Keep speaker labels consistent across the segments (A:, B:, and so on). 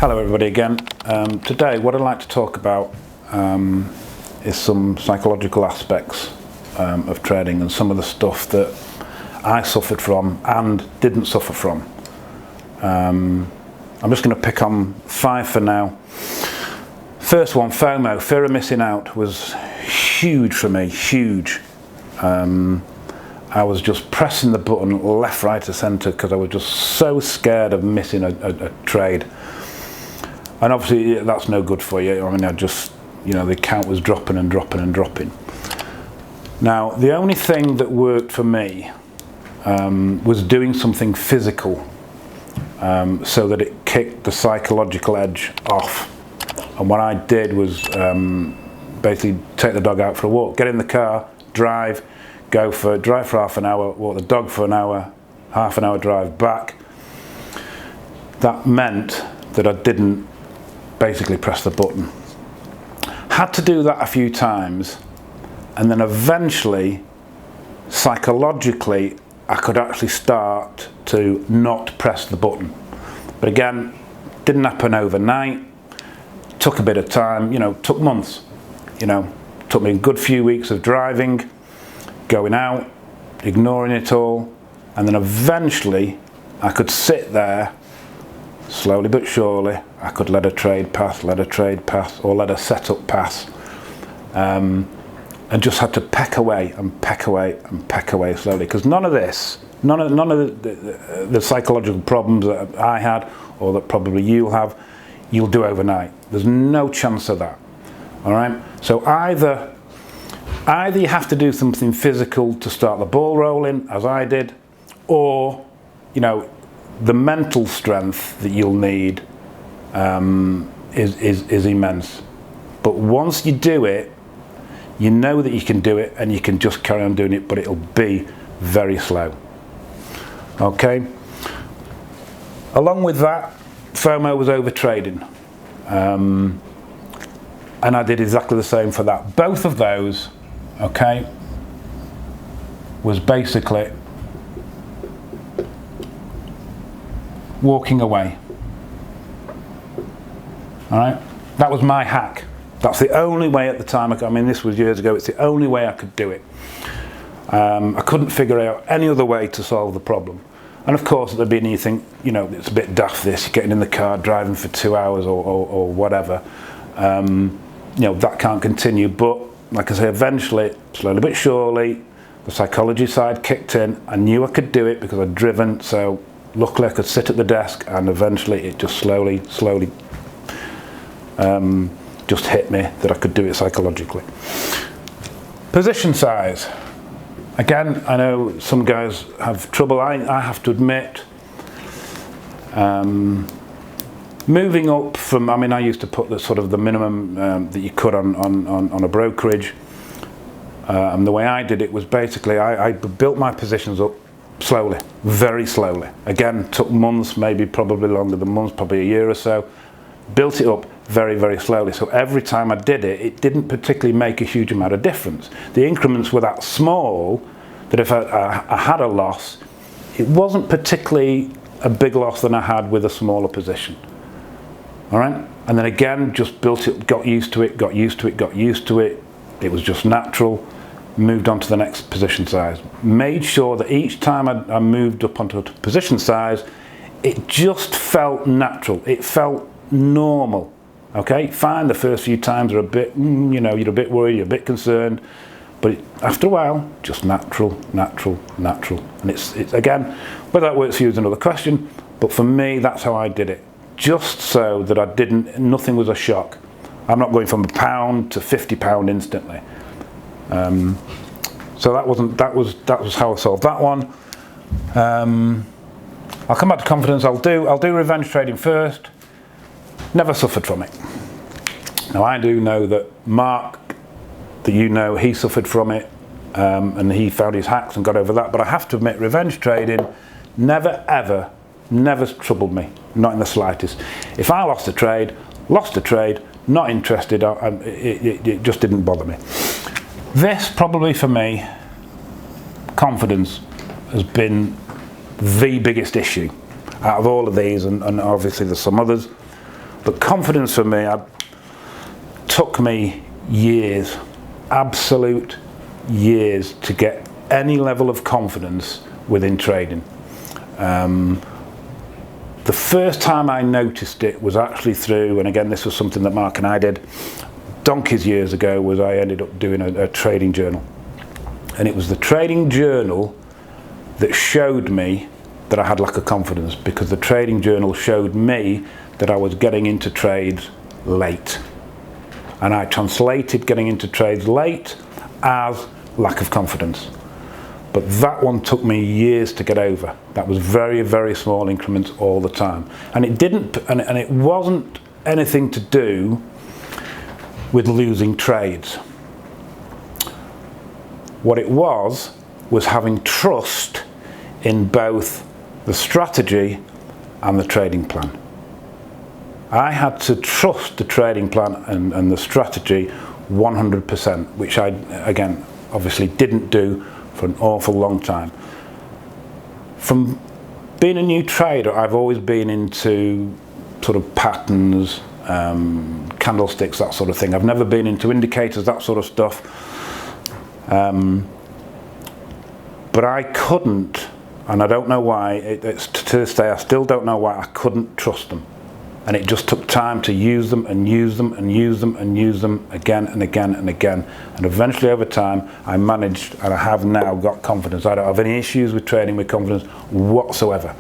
A: Hello everybody again. Today what I'd like to talk about is some psychological aspects of trading and some of the stuff that I suffered from and didn't suffer from. I'm just going to pick on 5 for now. First one, FOMO, fear of missing out, was huge for me, huge. I was just pressing the button left, right to centre because I was just so scared of missing a trade. And obviously that's no good for you. I mean, the account was dropping and dropping and dropping. Now, the only thing that worked for me was doing something physical so that it kicked the psychological edge off. And what I did was basically take the dog out for a walk, get in the car, drive for half an hour, walk the dog for an hour, half an hour drive back. That meant that I didn't basically press the button. Had to do that a few times, and then eventually, psychologically, I could actually start to not press the button. But again, didn't happen overnight. Took a bit of time, took months. Took me a good few weeks of driving, going out, ignoring it all, and then eventually I could sit there, slowly but surely, I could let a trade pass, or let a setup pass, and just had to peck away and peck away and peck away slowly, because none of the psychological problems that I had, or that probably you'll have, you'll do overnight. There's no chance of that. All right. So either you have to do something physical to start the ball rolling, as I did, or the mental strength that you'll need is immense. But once you do it, you know that you can do it, and you can just carry on doing it, but it'll be very slow. Okay. Along with that, FOMO was overtrading. And I did exactly the same for that. Both of those, okay, was basically walking away. All right, that was my hack. That's the only way at the time. I mean, this was years ago. It's the only way I could do it. I couldn't figure out any other way to solve the problem. And of course, at the beginning, you think, it's a bit daft. This getting in the car, driving for 2 hours or whatever. That can't continue. But like I say, eventually, slowly but surely, the psychology side kicked in. I knew I could do it because I'd driven. So luckily, I could sit at the desk, and eventually, it just slowly just hit me that I could do it psychologically. Position size. Again, I know some guys have trouble. I have to admit, moving up from, I used to put the minimum that you could on a brokerage, and the way I did it was basically I built my positions up slowly, very slowly. Again, took months, probably longer than months, probably a year or so. Built it up very, very slowly. So every time I did it, it didn't particularly make a huge amount of difference. The increments were that small that if I had a loss, it wasn't particularly a big loss than I had with a smaller position. All right? And then again, just built it, got used to it. It was just natural. Moved on to the next position size. Made sure that each time I moved up onto a position size, it just felt natural. It felt normal. Okay, fine, the first few times are a bit, you're a bit worried, you're a bit concerned, but after a while, just natural. And it's again, whether that works for you is another question, but for me, that's how I did it. Just so that nothing was a shock. I'm not going from £1 to £50 instantly. So that was how I solved that one. I'll come back to confidence. I'll do revenge trading first. Never suffered from it. Now I do know that Mark, he suffered from it, and he found his hacks and got over that. But I have to admit, revenge trading never troubled me, not in the slightest. If I lost a trade, not interested. It just didn't bother me. This probably for me, confidence has been the biggest issue out of all of these, and obviously there's some others. But confidence for me, took me years, absolute years, to get any level of confidence within trading. The first time I noticed it was actually through, and again this was something that Mark and I did donkeys years ago, was I ended up doing a trading journal. And it was the trading journal that showed me that I had lack of confidence, because the trading journal showed me that I was getting into trades late. And I translated getting into trades late as lack of confidence. But that one took me years to get over. That was very, very small increments all the time. And it didn't, and it wasn't anything to do with losing trades. What it was having trust in both the strategy and the trading plan. I had to trust the trading plan and the strategy 100%, which I, again, obviously didn't do for an awful long time. From being a new trader, I've always been into sort of patterns, candlesticks, that sort of thing. I've never been into indicators, that sort of stuff. But I couldn't, and I don't know why, it's to this day I still don't know why I couldn't trust them. And it just took time to use them and use them and use them and use them again and again and again. And eventually over time I managed, and I have now got confidence. I don't have any issues with trading with confidence whatsoever.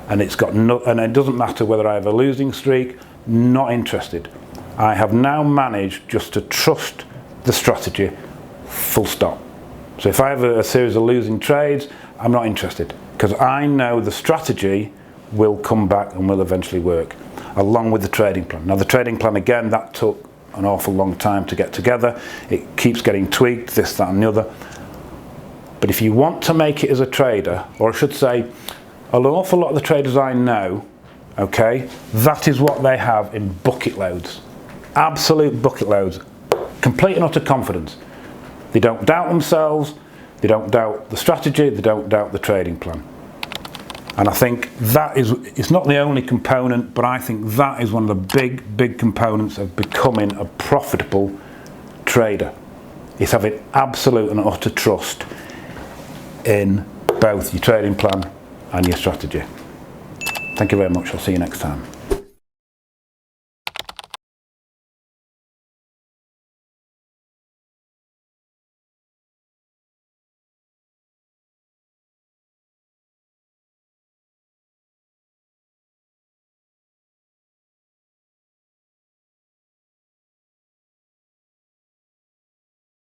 A: And it's got and it doesn't matter whether I have a losing streak, not interested. I have now managed just to trust the strategy, full stop. So if I have a series of losing trades, I'm not interested, because I know the strategy will come back and will eventually work, along with the trading plan. Now the trading plan, again, that took an awful long time to get together. It keeps getting tweaked, this, that and the other. But if you want to make it as a trader, or I should say, an awful lot of the traders I know, okay, that is what they have in bucket loads. Absolute bucket loads. Complete and utter confidence. They don't doubt themselves, they don't doubt the strategy, they don't doubt the trading plan. And I think that is, it's not the only component, but I think that is one of the big, big components of becoming a profitable trader. Is having absolute and utter trust in both your trading plan and your strategy. Thank you very much. I'll see you next time.